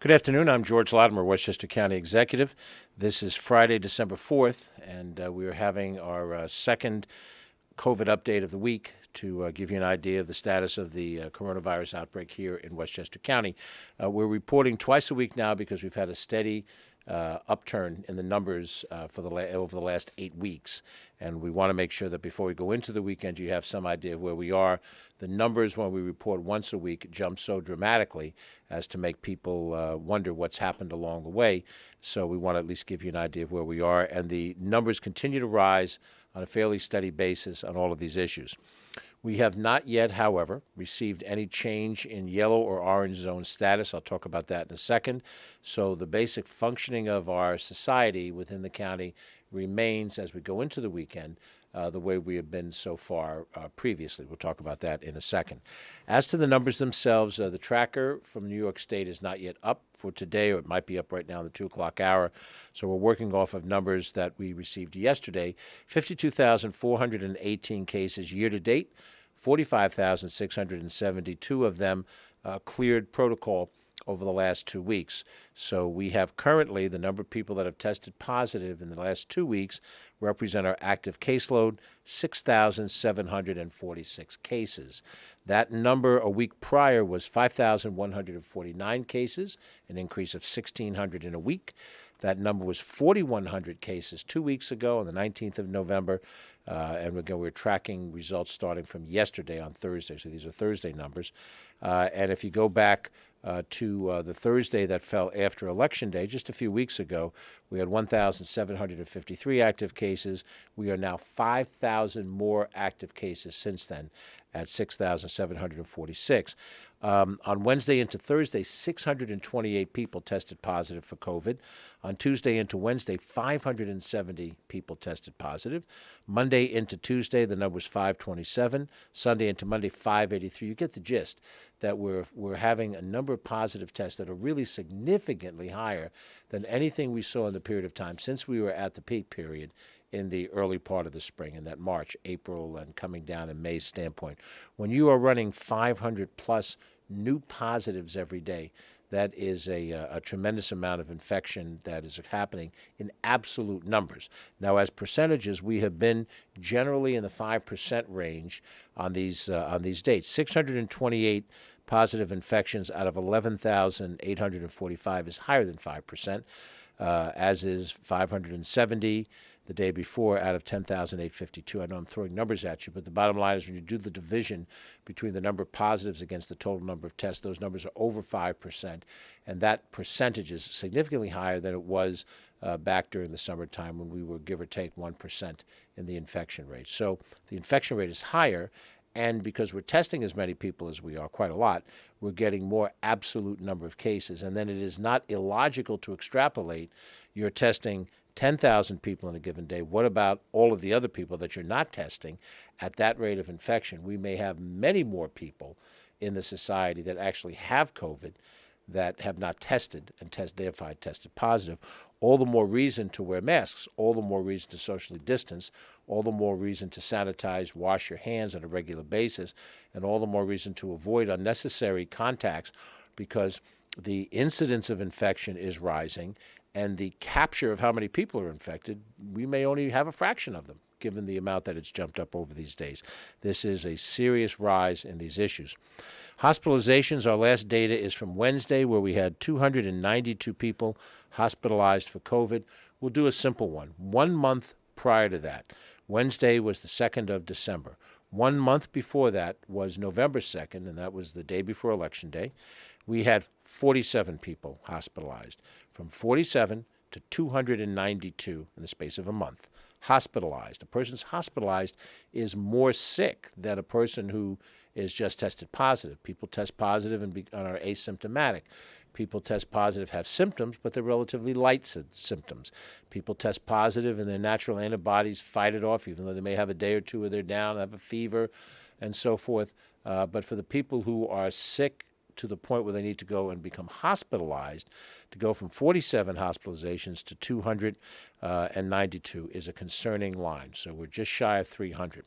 Good afternoon. I'm George Latimer, Westchester County Executive. This is Friday, December 4th, and we are having our second COVID update of the week to give you an idea of the status of the coronavirus outbreak here in Westchester County. We're reporting twice a week now because we've had a steady upturn in the numbers over the last 8 weeks. And we want to make sure that before we go into the weekend, you have some idea of where we are. The numbers, when we report once a week, jump so dramatically as to make people wonder what's happened along the way. So we want to at least give you an idea of where we are. And the numbers continue to rise on a fairly steady basis on all of these issues. We have not yet, however, received any change in yellow or orange zone status. I'll talk about that in a second. So the basic functioning of our society within the county remains, as we go into the weekend, the way we have been so far previously. We'll talk about that in a second. As to the numbers themselves, the tracker from New York State is not yet up for today, or it might be up right now in the 2 o'clock hour. So we're working off of numbers that we received yesterday. 52,418 cases year to date, 45,672 of them cleared protocol over the last 2 weeks. So we have currently the number of people that have tested positive in the last 2 weeks represent our active caseload, 6,746 cases. That number a week prior was 5,149 cases, an increase of 1,600 in a week. That number was 4,100 cases 2 weeks ago on the 19th of November. And we're tracking results starting from yesterday on Thursday. So these are Thursday numbers. And if you go back to the Thursday that fell after Election Day, just a few weeks ago, we had 1,753 active cases. We are now 5,000 more active cases since then at 6,746. On Wednesday into Thursday, 628 people tested positive for COVID. On Tuesday into Wednesday, 570 people tested positive. Monday into Tuesday, the number was 527. Sunday into Monday, 583. You get the gist that we're having a number of positive tests that are really significantly higher than anything we saw in the period of time since we were at the peak period in the early part of the spring, in that March, April, and coming down in May standpoint. When you are running 500 plus new positives every day, that is a tremendous amount of infection that is happening in absolute numbers. Now, as percentages, we have been generally in the 5% range on these dates. 628 positive infections out of 11,845 is higher than 5%, as is 570 the day before out of 10,852. I know I'm throwing numbers at you, but the bottom line is when you do the division between the number of positives against the total number of tests, those numbers are over 5%, and that percentage is significantly higher than it was back during the summertime when we were give or take 1% in the infection rate. So the infection rate is higher, and because we're testing as many people as we are, quite a lot, we're getting more absolute number of cases. And then it is not illogical to extrapolate. You're testing 10,000 people in a given day. What about all of the other people that you're not testing at that rate of infection? We may have many more people in the society that actually have COVID that have not tested and therefore tested positive. All the more reason to wear masks, all the more reason to socially distance, all the more reason to sanitize, wash your hands on a regular basis, and all the more reason to avoid unnecessary contacts, because the incidence of infection is rising, and the capture of how many people are infected, we may only have a fraction of them, given the amount that it's jumped up over these days. This is a serious rise in these issues. Hospitalizations, our last data is from Wednesday, where we had 292 people hospitalized for COVID. We'll do a simple one. 1 month prior to that, Wednesday was the 2nd of December. 1 month before that was November 2nd, and that was the day before Election Day. We had 47 people hospitalized. From 47 to 292 in the space of a month. Hospitalized. A person's hospitalized is more sick than a person who is just tested positive. People test positive and are asymptomatic. People test positive, have symptoms, but they're relatively light symptoms. People test positive and their natural antibodies fight it off, even though they may have a day or two where they're down, have a fever, and so forth. But for the people who are sick to the point where they need to go and become hospitalized, to go from 47 hospitalizations to 292 is a concerning line. So we're just shy of 300.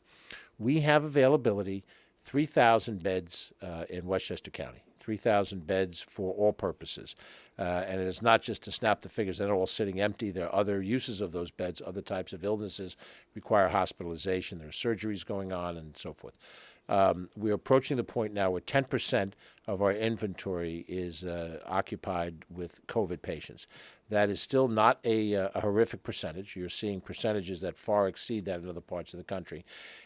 We have availability 3,000 beds in Westchester County, 3,000 beds for all purposes. And it is not just to snap the figures. They're not all sitting empty. There are other uses of those beds. Other types of illnesses require hospitalization. There are surgeries going on and so forth. We're approaching the point now where 10% of our inventory is occupied with COVID patients. That is still not a horrific percentage. You're seeing percentages that far exceed that in other parts of the country.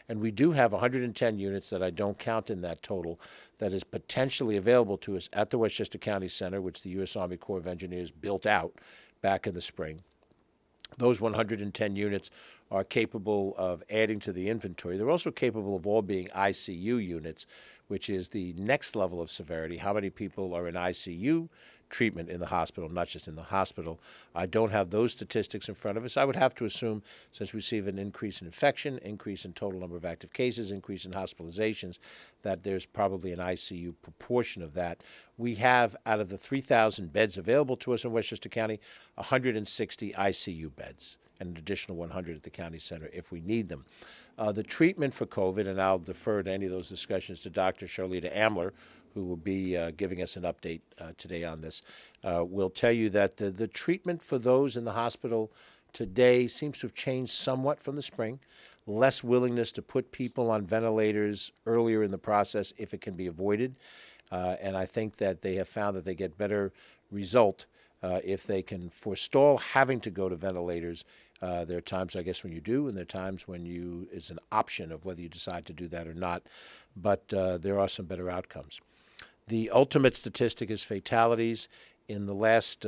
And we do have 110 units that I don't count in that total that is potentially available to us at the Westchester County Center, which the U.S. Army Corps of Engineers built out back in the spring. Those 110 units are capable of adding to the inventory. They're also capable of all being ICU units, which is the next level of severity. How many people are in ICU treatment in the hospital, not just in the hospital? I don't have those statistics in front of us. I would have to assume, since we see an increase in infection, increase in total number of active cases, increase in hospitalizations, that there's probably an ICU proportion of that. We have, out of the 3,000 beds available to us in Westchester County, 160 ICU beds, and an additional 100 at the county center if we need them. The treatment for COVID, and I'll defer to any of those discussions to Dr. Sherlita Amler, who will be giving us an update today on this, will tell you that the treatment for those in the hospital today seems to have changed somewhat from the spring. Less willingness to put people on ventilators earlier in the process if it can be avoided. And I think that they have found that they get better result if they can forestall having to go to ventilators. There are times, I guess, when you do, and there are times when it's an option of whether you decide to do that or not. But there are some better outcomes. The ultimate statistic is fatalities. In the last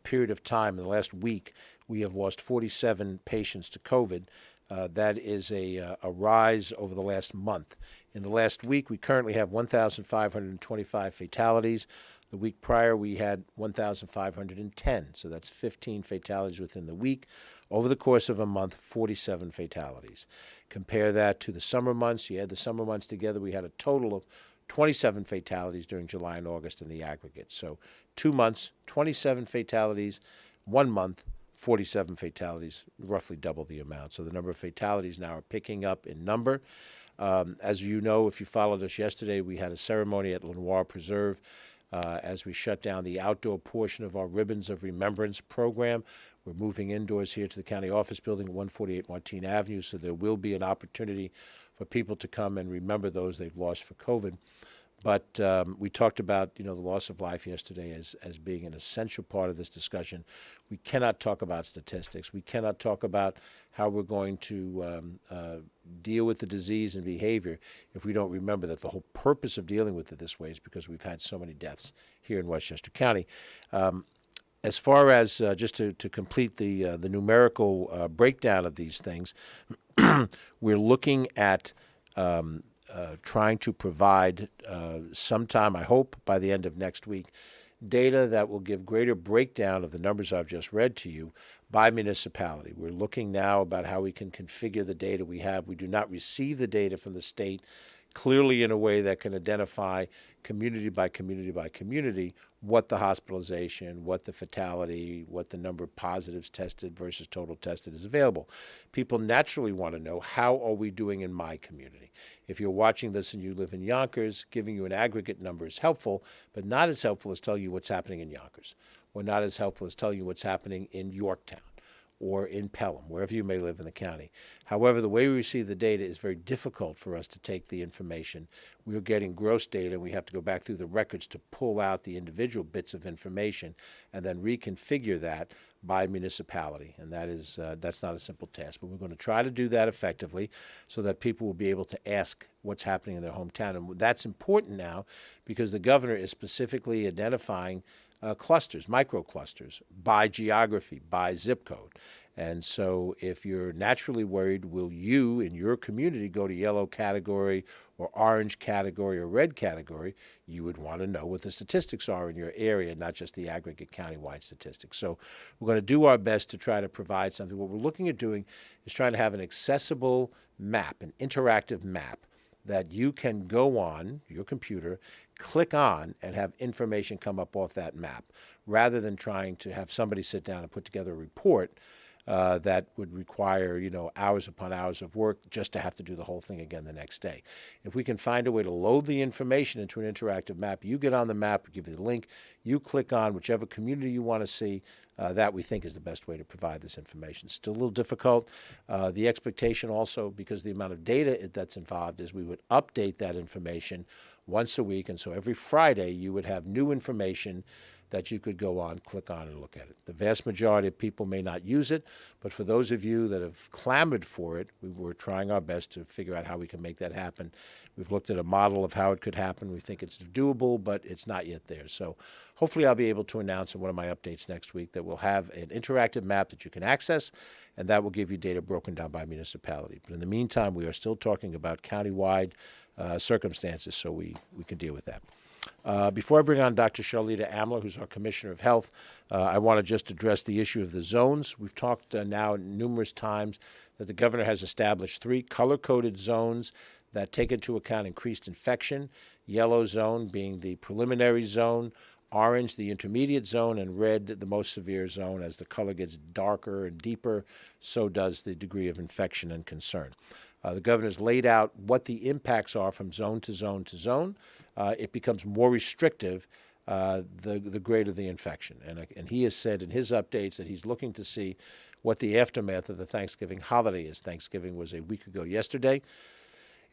period of time, in the last week, we have lost 47 patients to COVID. That is a rise over the last month. In the last week, we currently have 1,525 fatalities. The week prior, we had 1,510, so that's 15 fatalities within the week. Over the course of a month, 47 fatalities. Compare that to the summer months. You add the summer months together, we had a total of 27 fatalities during July and August in the aggregate. So 2 months, 27 fatalities, 1 month, 47 fatalities, roughly double the amount. So the number of fatalities now are picking up in number. As you know, if you followed us yesterday, we had a ceremony at Lenoir Preserve as we shut down the outdoor portion of our Ribbons of Remembrance program. We're moving indoors here to the county office building at 148 Martine Avenue, so there will be an opportunity for people to come and remember those they've lost for COVID. But we talked about, the loss of life yesterday as being an essential part of this discussion. We cannot talk about statistics. We cannot talk about how we're going to deal with the disease and behavior if we don't remember that the whole purpose of dealing with it this way is because we've had so many deaths here in Westchester County. As far as just to complete the numerical breakdown of these things, we're looking at trying to provide sometime, I hope, by the end of next week, data that will give greater breakdown of the numbers I've just read to you by municipality. We're looking now about how we can configure the data we have. We do not receive the data from the state clearly in a way that can identify community by community by community what the hospitalization, what the fatality, what the number of positives tested versus total tested is available. People naturally want to know, how are we doing in my community? If you're watching this and you live in Yonkers, giving you an aggregate number is helpful, but not as helpful as telling you what's happening in Yonkers, or not as helpful as telling you what's happening in Yorktown or in Pelham, wherever you may live in the county. However, the way we receive the data is very difficult for us to take the information. We're getting gross data, and we have to go back through the records to pull out the individual bits of information and then reconfigure that by municipality. And that's not a simple task, but we're going to try to do that effectively so that people will be able to ask what's happening in their hometown. And that's important now because the governor is specifically identifying clusters, microclusters, by geography, by zip code. And so if you're naturally worried, will you in your community go to yellow category or orange category or red category, you would want to know what the statistics are in your area, not just the aggregate countywide statistics. So we're going to do our best to try to provide something. What we're looking at doing is trying to have an accessible map, an interactive map that you can go on your computer, click on, and have information come up off that map, rather than trying to have somebody sit down and put together a report that would require, hours upon hours of work just to have to do the whole thing again the next day. If we can find a way to load the information into an interactive map, you get on the map, we give you the link, you click on whichever community you want to see. That we think is the best way to provide this information. Still a little difficult. The expectation also, because the amount of data that's involved, is we would update that information once a week. And so every Friday you would have new information that you could go on, click on, and look at it. The vast majority of people may not use it, but for those of you that have clamored for it, we're trying our best to figure out how we can make that happen. We've looked at a model of how it could happen. We think it's doable, but it's not yet there. So hopefully I'll be able to announce in one of my updates next week that we'll have an interactive map that you can access, and that will give you data broken down by municipality. But in the meantime, we are still talking about countywide circumstances, so we can deal with that. Before I bring on Dr. Sherlita Amler, who's our Commissioner of Health, I want to just address the issue of the zones. We've talked now numerous times that the governor has established 3 color-coded zones that take into account increased infection, yellow zone being the preliminary zone, orange the intermediate zone, and red the most severe zone. As the color gets darker and deeper, so does the degree of infection and concern. The governor's laid out what the impacts are from zone to zone to zone. It becomes more restrictive the greater the infection. And he has said in his updates that he's looking to see what the aftermath of the Thanksgiving holiday is. Thanksgiving was a week ago yesterday.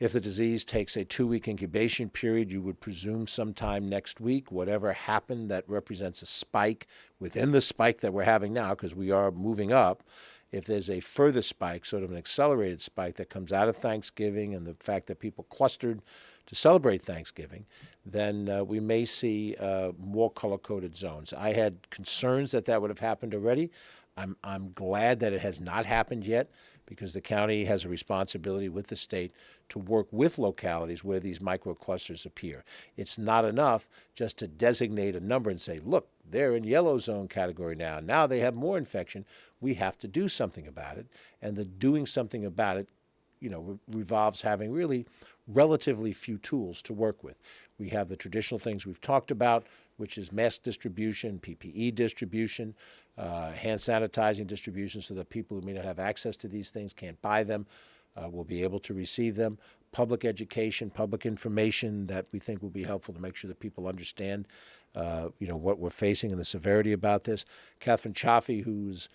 If the disease takes a 2-week incubation period, you would presume sometime next week, whatever happened that represents a spike within the spike that we're having now, because we are moving up. If there's a further spike, sort of an accelerated spike that comes out of Thanksgiving and the fact that people clustered to celebrate Thanksgiving, then we may see more color-coded zones. I had concerns that would have happened already. I'm glad that it has not happened yet, because the county has a responsibility with the state to work with localities where these microclusters appear. It's not enough just to designate a number and say, look, they're in yellow zone category now. Now they have more infection. We have to do something about it. And the doing something about it, revolves having really relatively few tools to work with. We have the traditional things we've talked about, which is mask distribution, PPE distribution, hand sanitizing distribution, so that people who may not have access to these things can't buy them, will be able to receive them. Public education, public information that we think will be helpful to make sure that people understand, what we're facing and the severity about this. Catherine Chaffee, whose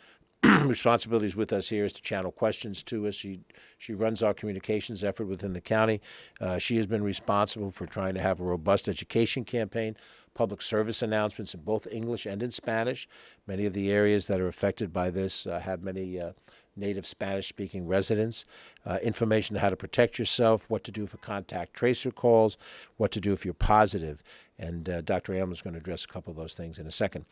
responsibilities with us here is to channel questions to us. She runs our communications effort within the county. She has been responsible for trying to have a robust education campaign, public service announcements in both English and in Spanish. Many of the areas that are affected by this have many native Spanish-speaking residents. Information on how to protect yourself, what to do for contact tracer calls, what to do if you're positive. And Dr. Amler is going to address a couple of those things in a second.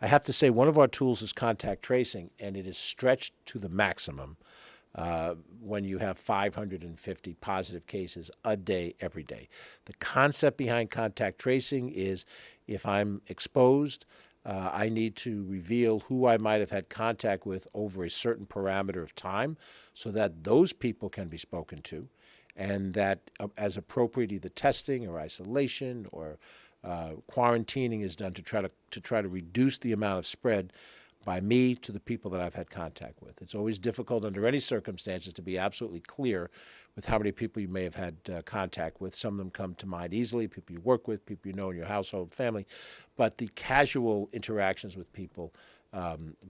I have to say, one of our tools is contact tracing, and it is stretched to the maximum when you have 550 positive cases a day, every day. The concept behind contact tracing is if I'm exposed, I need to reveal who I might have had contact with over a certain parameter of time so that those people can be spoken to, and that as appropriate, either testing or isolation or quarantining is done to try to reduce the amount of spread by me to the people that I've had contact with. It's always difficult under any circumstances to be absolutely clear with how many people you may have had contact with. Some of them come to mind easily, people you work with, people you know in your household, family. But the casual interactions with people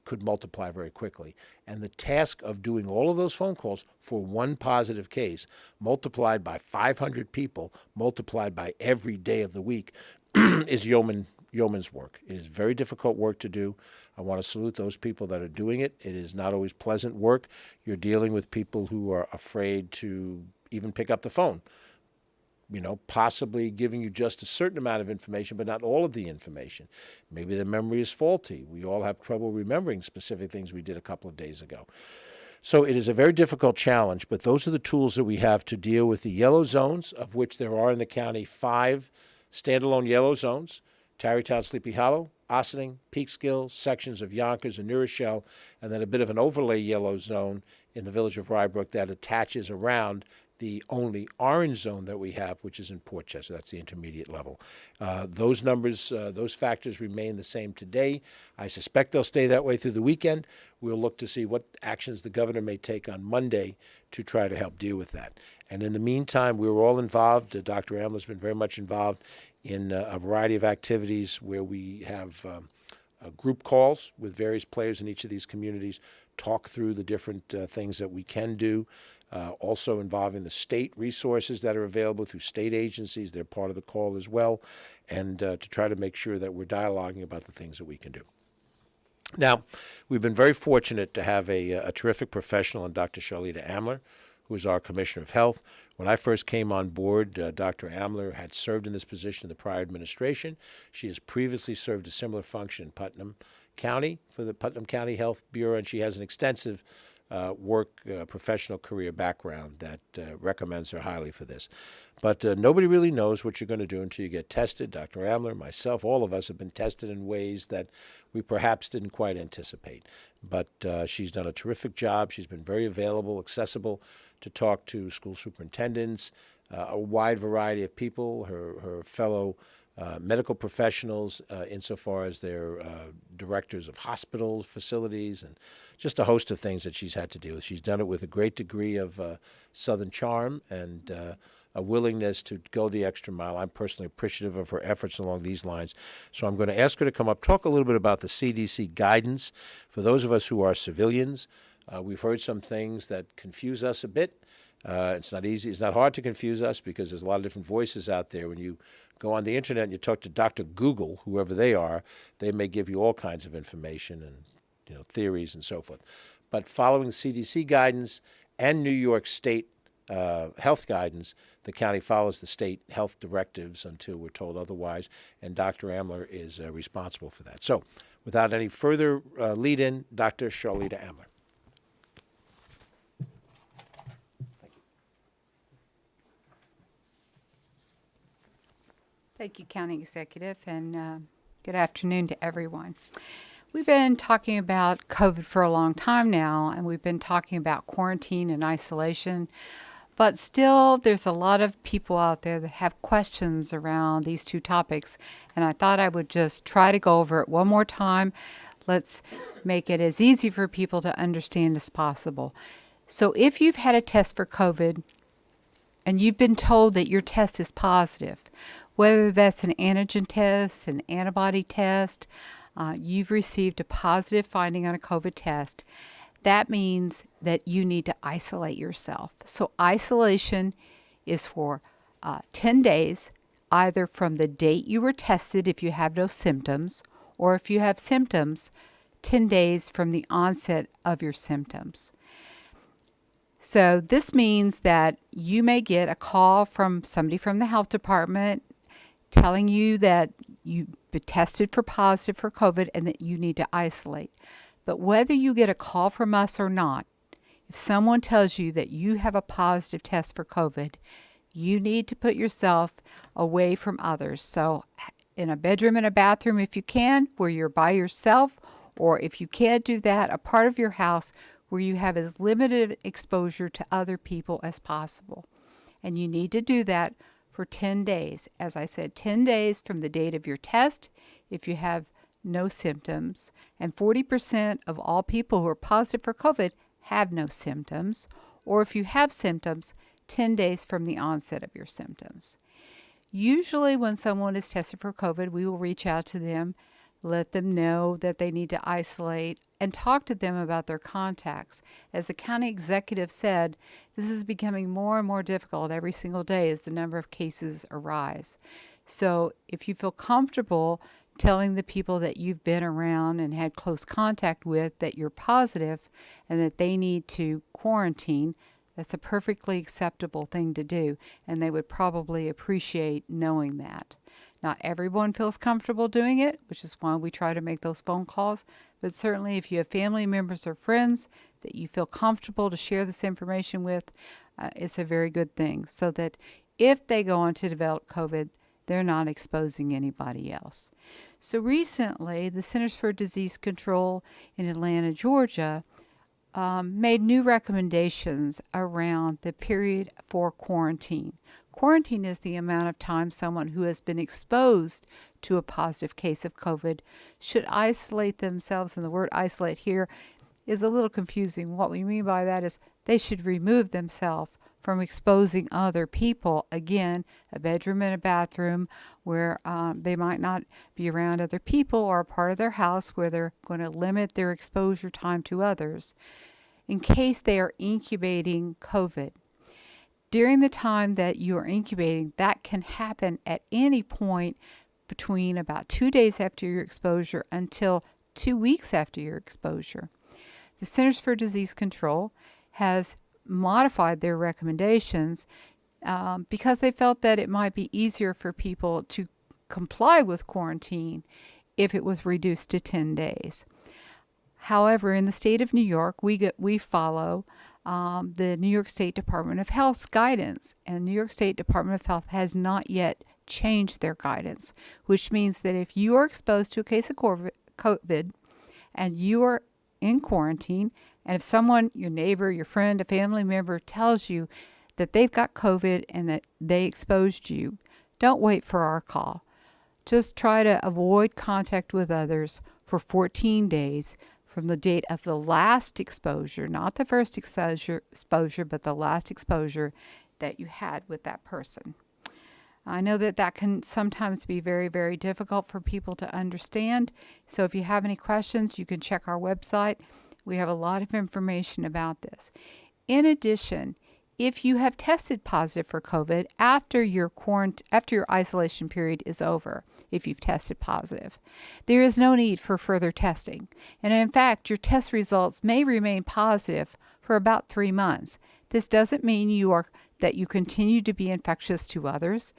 could multiply very quickly. And the task of doing all of those phone calls for one positive case, multiplied by 500 people, multiplied by every day of the week, is yeoman's work. It is very difficult work to do. I want to salute those people that are doing it. It is not always pleasant work. You're dealing with people who are afraid to even pick up the phone, possibly giving you just a certain amount of information, but not all of the information. Maybe the memory is faulty. We all have trouble remembering specific things we did a couple of days ago. So it is a very difficult challenge, but those are the tools that we have to deal with the yellow zones, of which there are in the county 5 standalone yellow zones: Tarrytown, Sleepy Hollow, Ossining, Peekskill, sections of Yonkers and New Rochelle, and then a bit of an overlay yellow zone in the village of Rybrook that attaches around the only orange zone that we have, which is in Portchester. That's the intermediate level. Those numbers, those factors remain the same today. I suspect they'll stay that way through the weekend. We'll look to see what actions the governor may take on Monday to try to help deal with that. And in the meantime, we were all involved. Dr. Amler's been very much involved in a variety of activities where we have group calls with various players in each of these communities, talk through the different things that we can do, also involving the state resources that are available through state agencies. They're part of the call as well, and to try to make sure that we're dialoguing about the things that we can do. Now, we've been very fortunate to have a terrific professional in Dr. Sherlita Amler, who is our Commissioner of Health. When I first came on board, Dr. Amler had served in this position in the prior administration. She has previously served a similar function in Putnam County for the Putnam County Health Bureau, and she has an extensive professional career background that recommends her highly for this. But nobody really knows what you're going to do until you get tested. Dr. Amler, myself, all of us have been tested in ways that we perhaps didn't quite anticipate. But she's done a terrific job. She's been very available, accessible to talk to school superintendents, a wide variety of people, her fellow medical professionals, insofar as their directors of hospitals, facilities, and just a host of things that she's had to deal with. She's done it with a great degree of Southern charm and a willingness to go the extra mile. I'm personally appreciative of her efforts along these lines. So I'm going to ask her to come up, talk a little bit about the CDC guidance. For those of us who are civilians, we've heard some things that confuse us a bit. It's not easy. It's not hard to confuse us because there's a lot of different voices out there. When you go on the internet and you talk to Dr. Google, whoever they are, they may give you all kinds of information and theories and so forth. But following CDC guidance and New York State health guidance, the county follows the state health directives until we're told otherwise, and Dr. Amler is responsible for that. So without any further lead-in, Dr. Sherlita Amler. Thank you, County Executive, and good afternoon to everyone. We've been talking about COVID for a long time now, and we've been talking about quarantine and isolation, but still there's a lot of people out there that have questions around these two topics, and I thought I would just try to go over it one more time. Let's make it as easy for people to understand as possible. So if you've had a test for COVID and you've been told that your test is positive, whether that's an antigen test, an antibody test, you've received a positive finding on a COVID test, that means that you need to isolate yourself. So isolation is for 10 days, either from the date you were tested if you have no symptoms, or if you have symptoms, 10 days from the onset of your symptoms. So this means that you may get a call from somebody from the health department telling you that you've been tested for positive for COVID and that you need to isolate. But whether you get a call from us or not, if someone tells you that you have a positive test for COVID, you need to put yourself away from others. So in a bedroom and a bathroom, if you can, where you're by yourself, or if you can't do that, a part of your house where you have as limited exposure to other people as possible. And you need to do that for 10 days. As I said, 10 days from the date of your test if you have no symptoms. And 40% of all people who are positive for COVID have no symptoms. Or if you have symptoms, 10 days from the onset of your symptoms. Usually when someone is tested for COVID, we will reach out to them, let them know that they need to isolate, and talk to them about their contacts. As the county executive said, this is becoming more and more difficult every single day as the number of cases arise. So if you feel comfortable telling the people that you've been around and had close contact with that you're positive and that they need to quarantine, that's a perfectly acceptable thing to do, and they would probably appreciate knowing that. Not everyone feels comfortable doing it, which is why we try to make those phone calls, but certainly if you have family members or friends that you feel comfortable to share this information with, it's a very good thing, so that if they go on to develop COVID, they're not exposing anybody else. So recently, the Centers for Disease Control in Atlanta, Georgia, made new recommendations around the period for quarantine. Quarantine is the amount of time someone who has been exposed to a positive case of COVID should isolate themselves. And the word isolate here is a little confusing. What we mean by that is they should remove themselves from exposing other people. Again, a bedroom and a bathroom where they might not be around other people, or a part of their house where they're going to limit their exposure time to others in case they are incubating COVID. During the time that you are incubating, that can happen at any point between about 2 days after your exposure until 2 weeks after your exposure. The Centers for Disease Control has modified their recommendations because they felt that it might be easier for people to comply with quarantine if it was reduced to 10 days. However, in the state of New York, we follow the New York State Department of Health's guidance, and New York State Department of Health has not yet changed their guidance, which means that if you are exposed to a case of COVID and you are in quarantine, and if someone, your neighbor, your friend, a family member tells you that they've got COVID and that they exposed you, don't wait for our call. Just try to avoid contact with others for 14 days from the date of the last exposure, not the first exposure, but the last exposure that you had with that person. I know that can sometimes be very, very difficult for people to understand. So if you have any questions, you can check our website. We have a lot of information about this. In addition, if you have tested positive for COVID after your isolation period is over, if you've tested positive, there is no need for further testing. And in fact, your test results may remain positive for about 3 months. This doesn't mean that you continue to be infectious to others.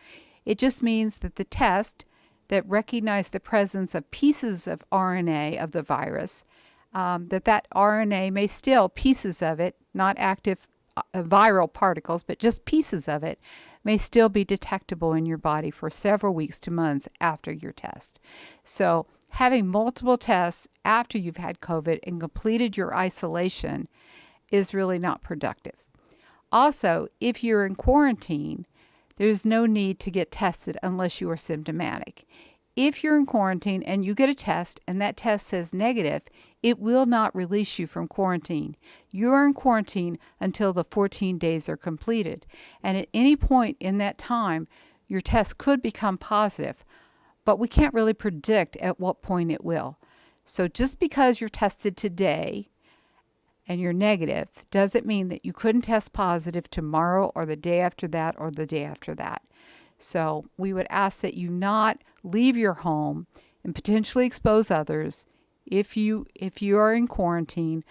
It just means that the test that recognized the presence of pieces of RNA of the virus, that RNA may still, pieces of it, not active viral particles, but just pieces of it, may still be detectable in your body for several weeks to months after your test. So having multiple tests after you've had COVID and completed your isolation is really not productive. Also, if you're in quarantine, there's no need to get tested unless you are symptomatic. If you're in quarantine and you get a test and that test says negative, it will not release you from quarantine. You are in quarantine until the 14 days are completed. And at any point in that time, your test could become positive, but we can't really predict at what point it will. So just because you're tested today and you're negative doesn't mean that you couldn't test positive tomorrow or the day after that or the day after that. So we would ask that you not leave your home and potentially expose others if you are in quarantine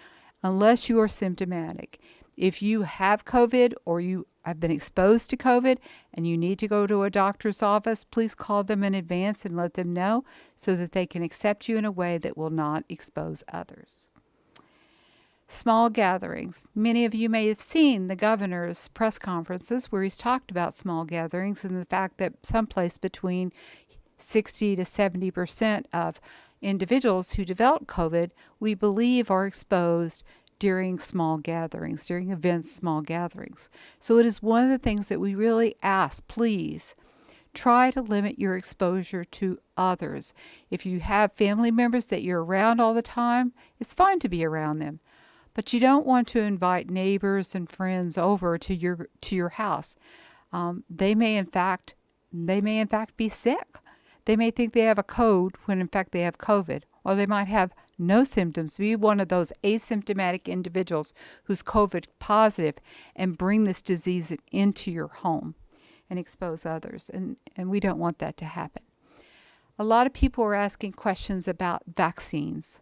unless you are symptomatic. If you have COVID or you have been exposed to COVID and you need to go to a doctor's office, please call them in advance and let them know so that they can accept you in a way that will not expose others. Small gatherings. Many of you may have seen the governor's press conferences where he's talked about small gatherings and the fact that someplace between 60 to 70% of individuals who develop COVID, we believe, are exposed during small gatherings, during events, small gatherings. So it is one of the things that we really ask, please, try to limit your exposure to others. If you have family members that you're around all the time, it's fine to be around them. But you don't want to invite neighbors and friends over to your house. They may in fact be sick. They may think they have a cold when in fact they have COVID, or they might have no symptoms, be one of those asymptomatic individuals who's COVID positive and bring this disease into your home and expose others. And we don't want that to happen. A lot of people are asking questions about vaccines.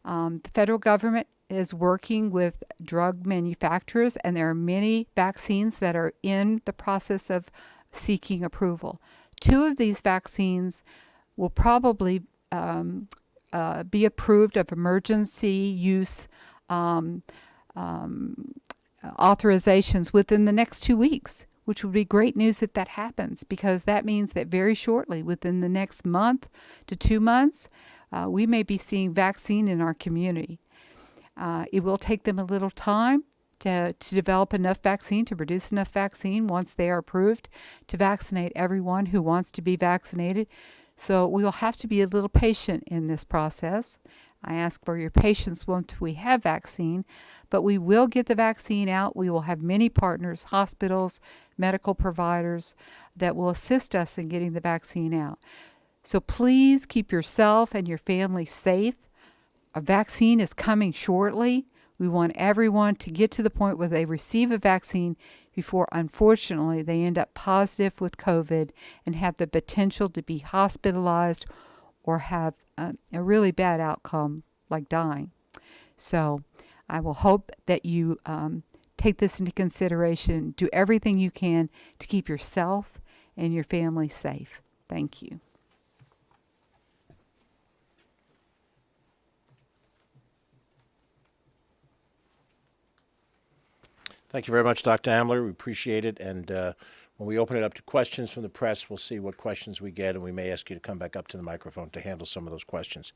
The federal government is working with drug manufacturers, and there are many vaccines that are in the process of seeking approval. 2 of these vaccines will probably be approved of emergency use authorizations within the next 2 weeks, which would be great news if that happens, because that means that very shortly, within the next month to 2 months, we may be seeing vaccine in our community. It will take them a little time to develop enough vaccine, to produce enough vaccine once they are approved to vaccinate everyone who wants to be vaccinated. So we will have to be a little patient in this process. I ask for your patience once we have vaccine, but we will get the vaccine out. We will have many partners, hospitals, medical providers that will assist us in getting the vaccine out. So please keep yourself and your family safe. A vaccine is coming shortly. We want everyone to get to the point where they receive a vaccine before, unfortunately, they end up positive with COVID and have the potential to be hospitalized or have a really bad outcome like dying. So I will hope that you take this into consideration. Do everything you can to keep yourself and your family safe. Thank you. Thank you very much, Dr. Amler. We appreciate it. And when we open it up to questions from the press, we'll see what questions we get, and we may ask you to come back up to the microphone to handle some of those questions.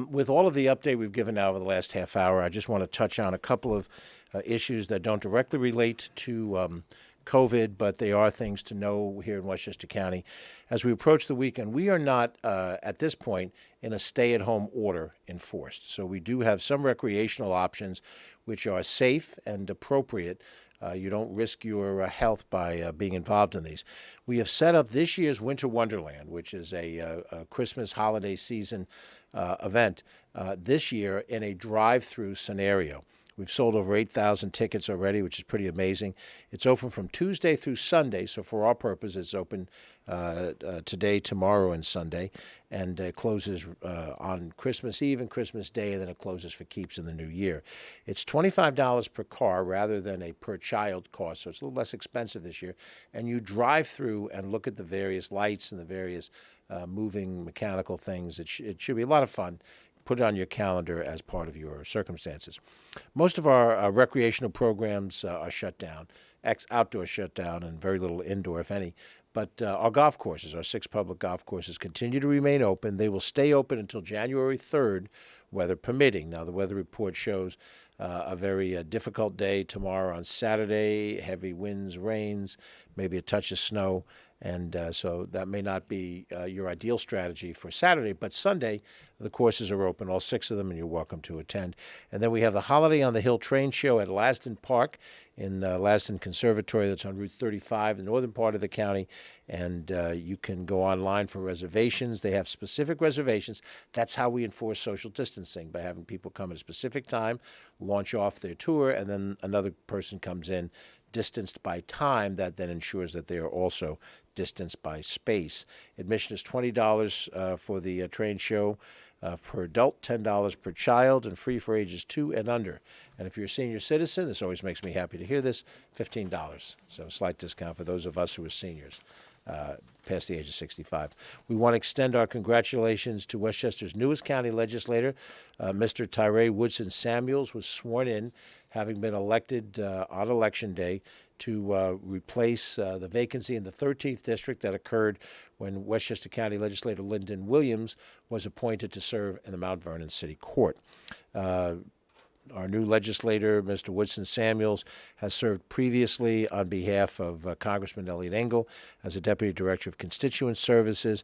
With all of the update we've given now over the last half hour, I just want to touch on a couple of issues that don't directly relate to COVID, but they are things to know here in Westchester County. As we approach the weekend, we are not, at this point, in a stay-at-home order enforced. So we do have some recreational options which are safe and appropriate. You don't risk your health by being involved in these. We have set up this year's Winter Wonderland, which is a Christmas holiday season event, this year in a drive-through scenario. We've sold over 8,000 tickets already, which is pretty amazing. It's open from Tuesday through Sunday, so for our purpose, it's open today, tomorrow, and Sunday, and it closes on Christmas Eve and Christmas Day, and then it closes for keeps in the new year. It's $25 per car rather than a per-child cost, so it's a little less expensive this year, and you drive through and look at the various lights and the various moving mechanical things. It should be a lot of fun. Put it on your calendar as part of your circumstances. Most of our recreational programs are shut down, outdoor shut down, and very little indoor, if any. But our golf courses, our 6 public golf courses, continue to remain open. They will stay open until January 3rd, weather permitting. Now, the weather report shows a very difficult day tomorrow on Saturday, heavy winds, rains, maybe a touch of snow. And so that may not be your ideal strategy for Saturday, but Sunday, the courses are open, all 6 of them, and you're welcome to attend. And then we have the Holiday on the Hill train show at Lasden Park in Lasden Conservatory. That's on Route 35, the northern part of the county. And you can go online for reservations. They have specific reservations. That's how we enforce social distancing, by having people come at a specific time, launch off their tour, and then another person comes in distanced by time. That then ensures that they are also distanced by space. Admission is $20 for the train show per adult, $10 per child, and free for ages 2 and under. And if you're a senior citizen, this always makes me happy to hear this, $15. So a slight discount for those of us who are seniors past the age of 65. We want to extend our congratulations to Westchester's newest county legislator. Mr. Tyree Woodson Samuels was sworn in, having been elected on Election Day, to replace the vacancy in the 13th district that occurred when Westchester County Legislator Lyndon Williams was appointed to serve in the Mount Vernon City Court. Our new legislator, Mr. Woodson Samuels, has served previously on behalf of Congressman Elliot Engel as a Deputy Director of Constituent Services.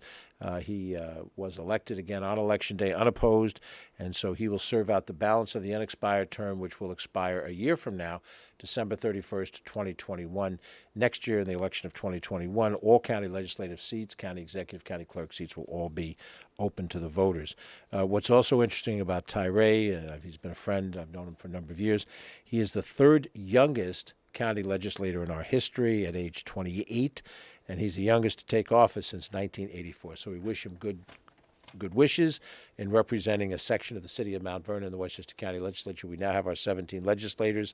He was elected again on Election Day unopposed, and so he will serve out the balance of the unexpired term, which will expire a year from now, December 31st, 2021. Next year, in the election of 2021, all county legislative seats, county executive, county clerk seats will all be open to the voters. What's also interesting about Tyree, he's been a friend, I've known him for a number of years, he is the 3rd youngest county legislator in our history at age 28, and he's the youngest to take office since 1984. So we wish him good wishes in representing a section of the city of Mount Vernon in the Westchester County Legislature. We now have our 17 legislators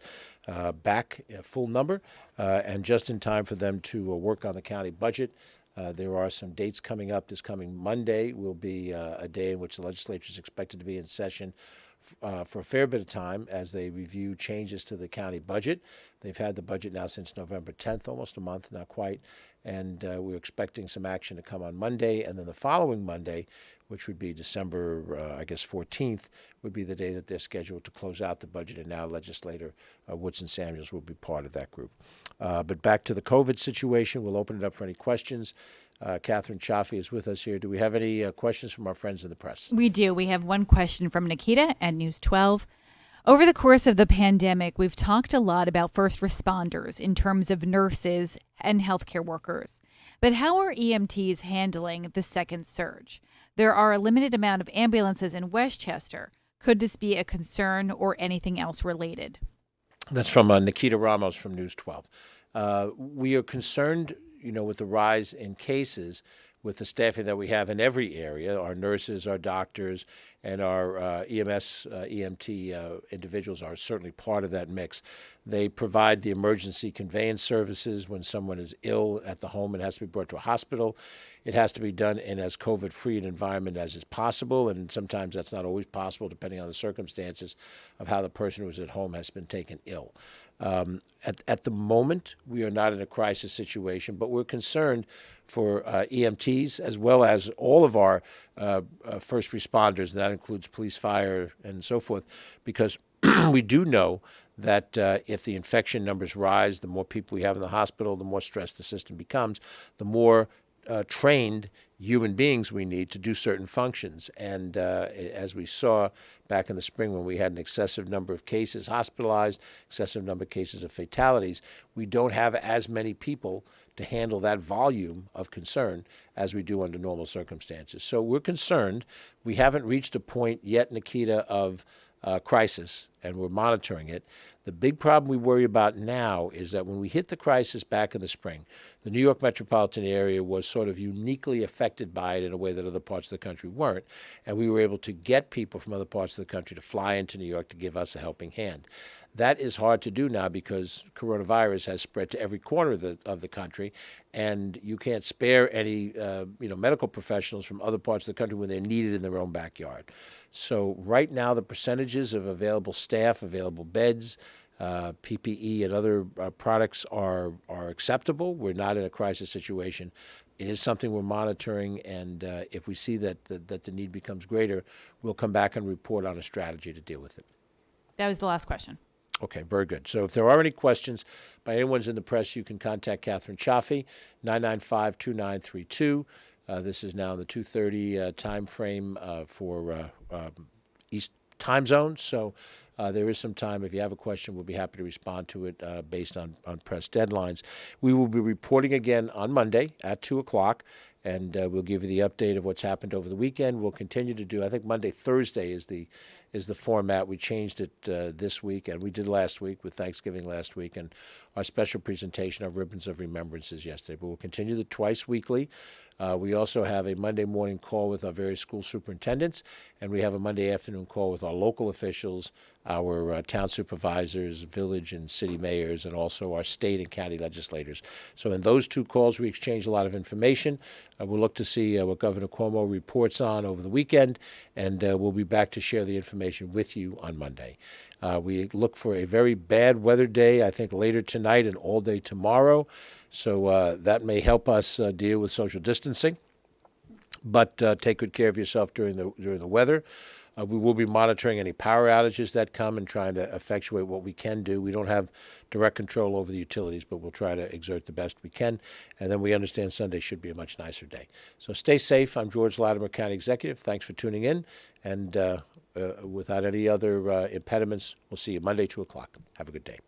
back, a full number, and just in time for them to work on the county budget. There are some dates coming up. This coming Monday will be a day in which the legislature is expected to be in session for a fair bit of time as they review changes to the county budget. They've had the budget now since November 10th, almost a month, not quite. and we're expecting some action to come on Monday, and then the following Monday, which would be December, 14th, would be the day that they're scheduled to close out the budget, and now legislator Woodson Samuels will be part of that group. But back to the COVID situation, we'll open it up for any questions. Catherine Chaffee is with us here. Do we have any questions from our friends in the press? We do. We have one question from Nikita at News 12. Over the course of the pandemic, we've talked a lot about first responders in terms of nurses and healthcare workers. But how are EMTs handling the second surge? There are a limited amount of ambulances in Westchester. Could this be a concern or anything else related? That's from Nikita Ramos from News 12. We are concerned, with the rise in cases with the staffing that we have in every area. Our nurses, our doctors, and our EMS, EMT individuals are certainly part of that mix. They provide the emergency conveyance services when someone is ill at the home and has to be brought to a hospital. It has to be done in as COVID-free an environment as is possible, and sometimes that's not always possible depending on the circumstances of how the person who is at home has been taken ill. At the moment, we are not in a crisis situation, but we're concerned for EMTs as well as all of our first responders. That includes police, fire, and so forth, because we do know that if the infection numbers rise, the more people we have in the hospital, the more stressed the system becomes, the more trained human beings we need to do certain functions. And as we saw back in the spring when we had an excessive number of cases hospitalized, excessive number of cases of fatalities, we don't have as many people to handle that volume of concern as we do under normal circumstances. So we're concerned. We haven't reached a point yet, Nikita, of crisis, and we're monitoring it. The big problem we worry about now is that when we hit the crisis back in the spring, the New York metropolitan area was sort of uniquely affected by it in a way that other parts of the country weren't, and we were able to get people from other parts of the country to fly into New York to give us a helping hand. That is hard to do now because coronavirus has spread to every corner of the country, and you can't spare any medical professionals from other parts of the country when they're needed in their own backyard. So right now, the percentages of available staff, available beds, PPE, and other products are acceptable. We're not in a crisis situation. It is something we're monitoring, and if we see that the need becomes greater, we'll come back and report on a strategy to deal with it. That was the last question. Okay, very good. So if there are any questions by anyone's in the press, you can contact Catherine Chaffee, 995-2932. This is now the 2:30 time frame for East time zone. So there is some time. If you have a question, we'll be happy to respond to it based on press deadlines. We will be reporting again on Monday at 2 o'clock, and we'll give you the update of what's happened over the weekend. We'll continue to do, I think Monday, Thursday is the format. We changed it this week, and we did last week with Thanksgiving last week, and our special presentation of Ribbons of Remembrances yesterday. But we'll continue the twice weekly. We also have a Monday morning call with our various school superintendents, and we have a Monday afternoon call with our local officials, our town supervisors, village and city mayors, and also our state and county legislators. So in those two calls, we exchange a lot of information. We'll look to see what Governor Cuomo reports on over the weekend, and we'll be back to share the information with you on Monday. We look for a very bad weather day, I think later tonight and all day tomorrow. So that may help us deal with social distancing. But take good care of yourself during the weather. We will be monitoring any power outages that come and trying to effectuate what we can do. We don't have direct control over the utilities, but we'll try to exert the best we can. And then we understand Sunday should be a much nicer day. So stay safe. I'm George Latimer, County Executive. Thanks for tuning in. And without any other impediments, we'll see you Monday, 2 o'clock. Have a good day.